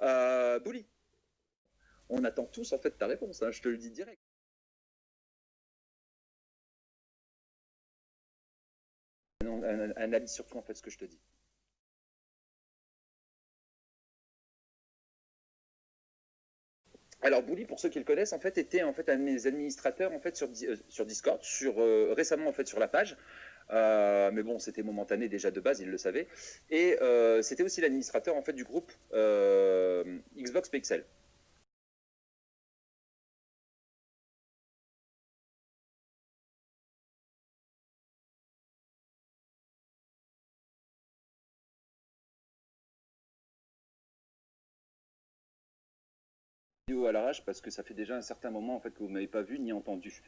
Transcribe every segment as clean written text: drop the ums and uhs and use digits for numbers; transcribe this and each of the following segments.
Bouli, on attend tous en fait ta réponse, hein, je te le dis direct. Un avis sur toi en fait ce que je te dis. Alors Bouli, pour ceux qui le connaissent, en fait, était en fait un de mes administrateurs en fait sur Discord, récemment en fait sur la page. Mais bon, c'était momentané déjà de base, il le savait. Et c'était aussi l'administrateur en fait du groupe Xbox Pixel. À l'arrache parce que ça fait déjà un certain moment en fait que vous m'avez pas vu ni entendu.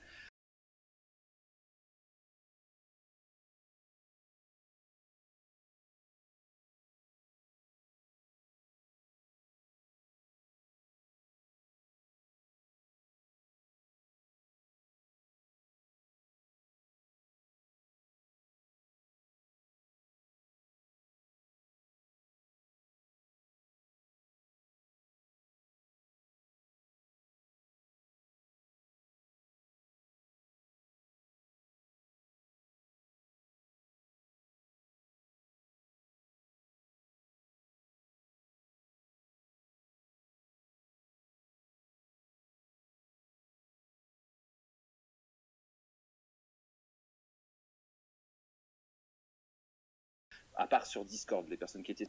À part sur Discord, les personnes qui étaient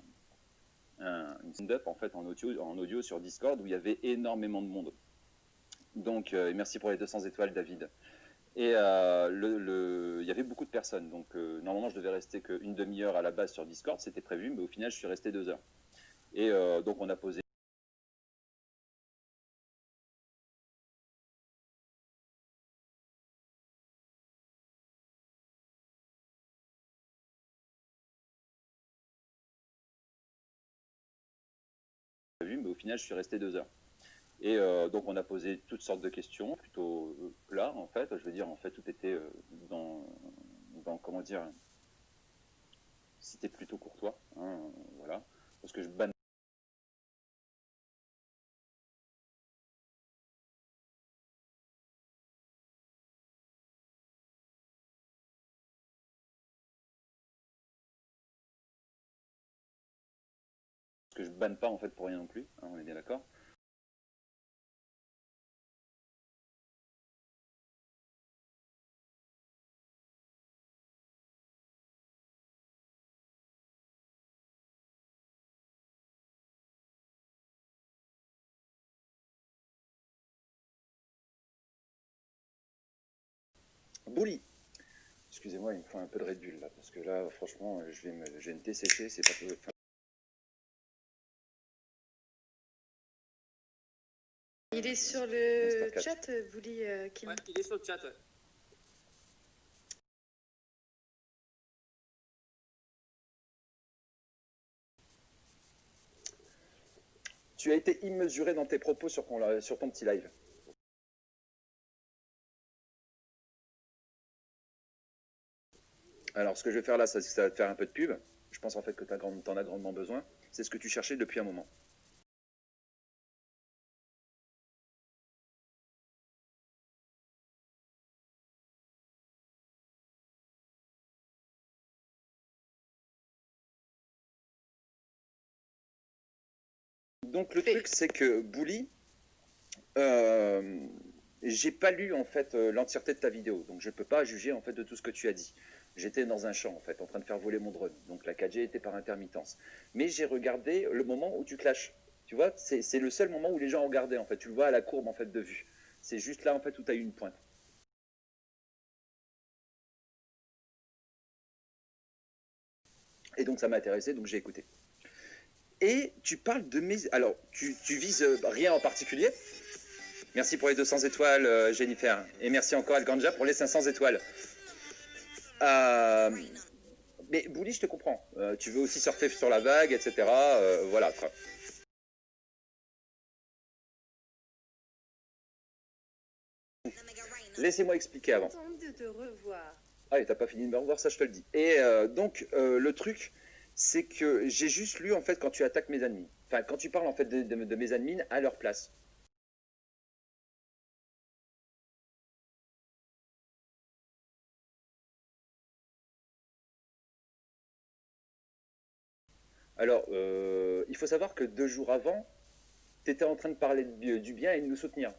une stand-up en fait en audio sur Discord où il y avait énormément de monde. Donc merci pour les 200 étoiles David. Et il y avait beaucoup de personnes, donc normalement je devais rester qu'une demi-heure à la base sur Discord, c'était prévu, mais au final je suis resté 2 heures. Et donc on a posé prévu, mais au final je suis resté 2 heures. Et donc on a posé toutes sortes de questions, plutôt plat en fait, je veux dire en fait tout était dans comment dire, c'était plutôt courtois, hein, voilà, parce que je banne. Que je banne pas en fait pour rien non plus, hein, on est bien d'accord. Bouli, excusez-moi, il me faut un peu de Red Bull là, parce que là franchement je vais me dessécher, c'est pas peu. Enfin, il est sur le chat, Bouli Kim. Ouais, il est sur le chat, ouais. Tu as été immesuré dans tes propos sur ton petit live. Alors, ce que je vais faire là, ça va te faire un peu de pub. Je pense en fait que tu en as grandement besoin. C'est ce que tu cherchais depuis un moment. Donc, le truc, c'est que Bouli, j'ai pas lu en fait l'entièreté de ta vidéo, donc je peux pas juger en fait de tout ce que tu as dit. J'étais dans un champ en fait, en train de faire voler mon drone, donc la 4G était par intermittence. Mais j'ai regardé le moment où tu clashes. Tu vois, c'est le seul moment où les gens ont regardé en fait. Tu le vois à la courbe en fait de vue. C'est juste là en fait où tu as eu une pointe. Et donc ça m'a intéressé, donc j'ai écouté. Et tu parles de mes... Alors, tu vises rien en particulier. Merci pour les 200 étoiles, Jennifer. Et merci encore, Alganja, pour les 500 étoiles. Mais Bouli, je te comprends. Tu veux aussi surfer sur la vague, etc. Voilà, quoi. Laissez-moi expliquer avant. De te revoir. Ah, et t'as pas fini de me revoir, ça je te le dis. Et donc, le truc, c'est que j'ai juste lu, en fait, quand tu attaques mes ennemis. Enfin, enfin, quand tu parles en fait de mes admins à leur place. Alors, il faut savoir que 2 jours avant, tu étais en train de parler du bien et de nous soutenir.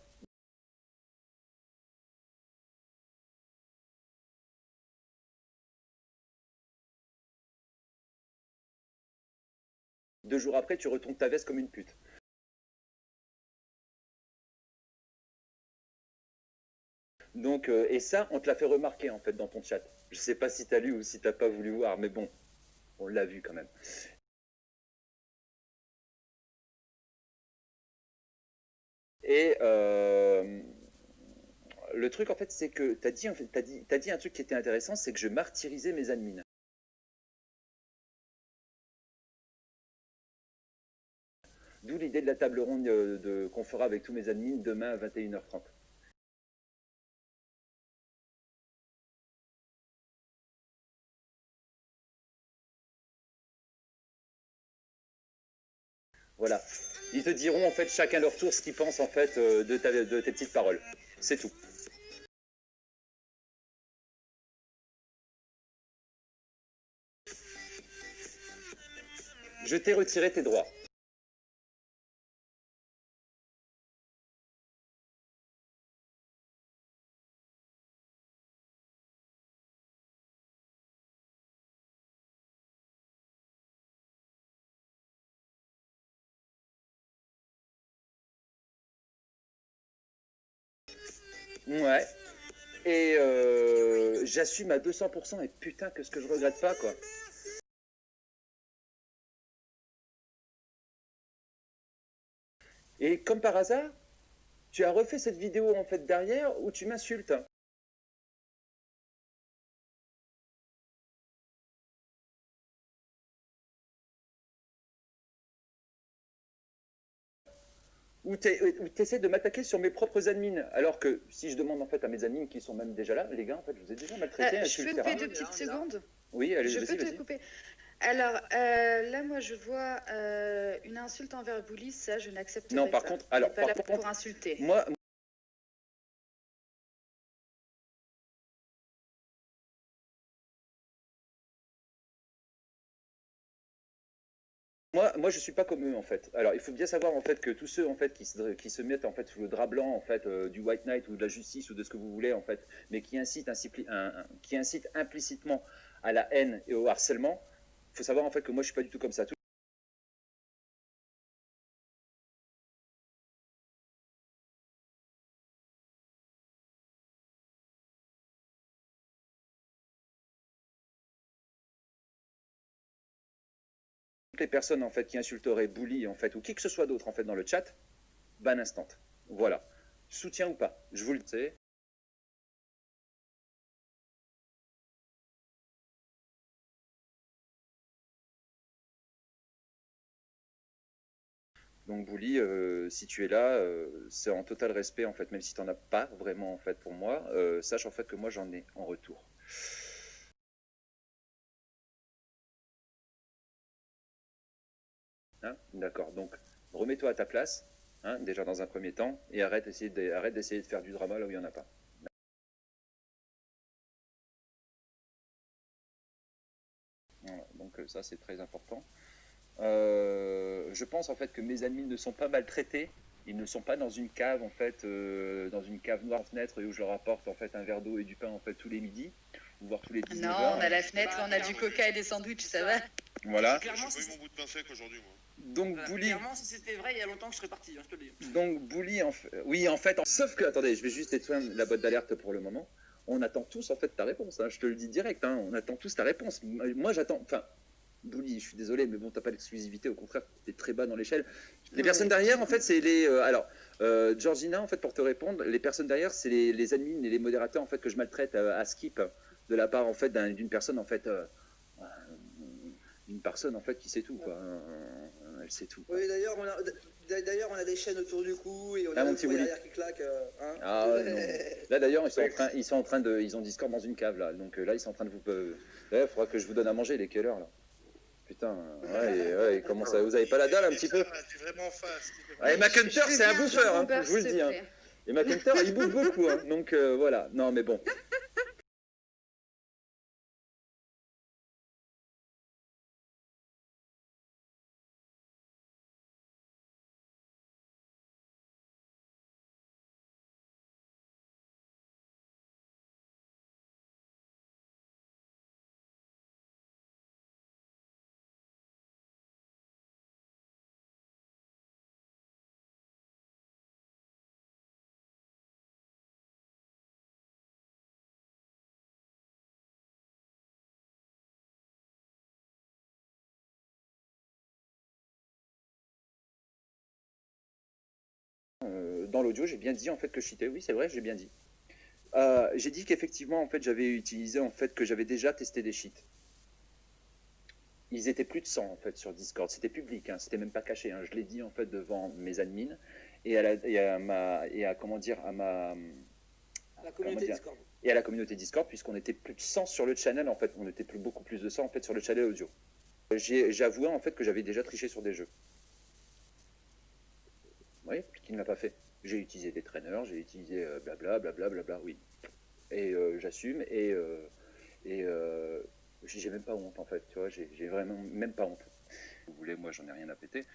Deux jours après, tu retournes ta veste comme une pute. Donc, et ça, on te l'a fait remarquer en fait dans ton chat. Je sais pas si tu as lu ou si t'as pas voulu voir, mais bon, on l'a vu quand même. Et le truc en fait, c'est que tu as dit un truc qui était intéressant, c'est que je martyrisais mes admins. D'où l'idée de la table ronde qu'on fera avec tous mes admins demain à 21h30. Voilà. Ils te diront en fait chacun leur tour ce qu'ils pensent en fait de tes petites paroles. C'est tout. Je t'ai retiré tes droits. Ouais. Et j'assume à 200% et putain que ce que je regrette pas quoi. Et comme par hasard, tu as refait cette vidéo en fait derrière où tu m'insultes. Où tu essaies de m'attaquer sur mes propres admins. Alors que si je demande en fait à mes admins qui sont même déjà là, les gars, en fait, je vous ai déjà maltraité. Je peux te couper 2 petites secondes? Oui, allez, je peux te couper. Alors, là, moi, je vois une insulte envers Bully, ça, je n'accepte pas. Non, par contre, alors, pas là pour insulter. Moi, je suis pas comme eux en fait. Alors, il faut bien savoir en fait que tous ceux en fait qui se mettent en fait sous le drap blanc en fait du White Knight ou de la justice ou de ce que vous voulez en fait, mais qui incitent implicitement à la haine et au harcèlement, il faut savoir en fait que moi, je suis pas du tout comme ça. Toutes les personnes en fait qui insulteraient Bully en fait ou qui que ce soit d'autre en fait dans le chat, ban instant. Voilà. Soutien ou pas, je vous le sais. Donc Bully, si tu es là, c'est en total respect en fait, même si tu n'en as pas vraiment en fait pour moi, sache en fait que moi j'en ai en retour. Hein, d'accord, donc remets-toi à ta place, hein, déjà dans un premier temps, et arrête d'essayer de faire du drama là où il n'y en a pas. Voilà, donc ça c'est très important. Je pense en fait que mes admins ne sont pas maltraités. Ils ne sont pas dans une cave en fait, dans une cave noire fenêtre et où je leur apporte en fait un verre d'eau et du pain en fait tous les midis, ou voire tous les 19 heures. Non, on a la fenêtre, on a du coca et des sandwichs, ça va. Voilà. Clairement, j'ai pas eu mon bout de pain sec aujourd'hui, moi. Donc Bully. Clairement, si c'était vrai, il y a longtemps que je serais parti, hein, je te le dis. Donc Bully, oui, en fait, sauf que, attendez, je vais juste éteindre la boîte d'alerte pour le moment. On attend tous en fait ta réponse. Hein, je te le dis direct. Hein, on attend tous ta réponse. Moi, j'attends. Enfin, Bully, je suis désolé, mais bon, t'as pas l'exclusivité. Au contraire, t'es très bas dans l'échelle. Les personnes derrière, en fait, c'est les. Alors, Georgina, en fait, pour te répondre, les personnes derrière, c'est les admins et les modérateurs en fait que je maltraite à skip de la part en fait d'une personne en fait. Une personne en fait qui sait tout quoi. Elle sait tout. Oui, d'ailleurs on a des chaînes autour du cou et on a des derrière qui claquent. Hein ah non. Là d'ailleurs ils ont Discord dans une cave là, donc là ils sont en train de vous. Il faudra que je vous donne à manger les quelle heure là. Putain, ouais, comment ça, vous avez pas la dalle un petit peu? C'est vraiment face. Et McHunter, c'est un bouffeur, hein, beurre, je vous le s'il dis. te Hein. plaît. Et McHunter, il bouffe beaucoup, hein, donc voilà. Non, mais bon. Dans l'audio, j'ai bien dit en fait que je cheatais. Oui, c'est vrai, j'ai bien dit. J'ai dit qu'effectivement, en fait, j'avais utilisé, en fait, que j'avais déjà testé des cheats. Ils étaient plus de 100 en fait sur Discord. C'était public, hein, c'était même pas caché. Hein. Je l'ai dit en fait devant mes admins et à comment dire à ma La communauté Discord. Et à la communauté Discord, puisqu'on était plus de 100 sur le channel en fait. On était beaucoup plus de 100 en fait sur le channel audio. J'avoue en fait que j'avais déjà triché sur des jeux. Oui, qui ne l'a pas fait. J'ai utilisé des traîneurs, j'ai utilisé blablabla, oui. Et j'assume et j'ai même pas honte en fait, tu vois, j'ai vraiment même pas honte. Vous voulez, moi j'en ai rien à péter.